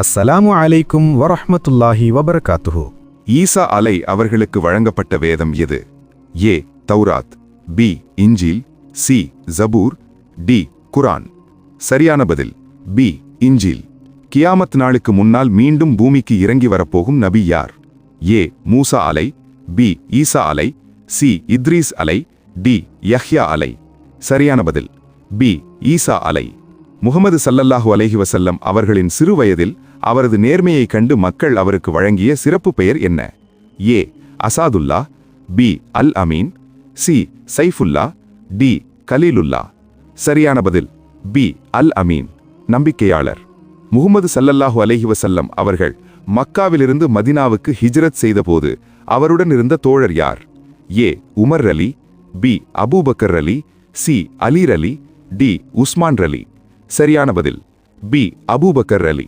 அஸ்ஸலாமு அலைக்கும் வரஹ்மத்துல்லாஹி வபரகாத்துஹு. ஈசா அலை அவர்களுக்கு வழங்கப்பட்ட வேதம் எது? ஏ தௌராத், பி இஞ்சில், சி ஜபூர், டி குரான். சரியான பதில் பி இஞ்சில். கியாமத் நாளுக்கு முன்னால் மீண்டும் பூமிக்கு இறங்கி வரப்போகும் நபி யார்? ஏ மூசா அலை, பி ஈசா அலை, சி இத்ரீஸ் அலை, டி யஹ்யா அலை. சரியான பதில் பி ஈசா அலை. முகமது ஸல்லல்லாஹு அலைஹி வஸல்லம் அவர்களின் சிறு வயதில் அவரது நேர்மையைக் கண்டு மக்கள் அவருக்கு வழங்கிய சிறப்பு பெயர் என்ன? ஏ அசாதுல்லா, பி அல் அமீன், சி சைஃபுல்லா, டி கலீலுல்லா. சரியான பதில் பி அல் அமீன், நம்பிக்கையாளர். முகமது ஸல்லல்லாஹு அலைஹி வஸல்லம் அவர்கள் மக்காவிலிருந்து மதினாவுக்கு ஹிஜ்ரத் செய்தபோது அவருடன் இருந்த தோழர் யார்? ஏ உமர் அலி, பி அபூபக்கர் அலி, சி அலீர் அலி, டி உஸ்மான் அலி. சரியான பதில் பி அபூபக்கர் அலி.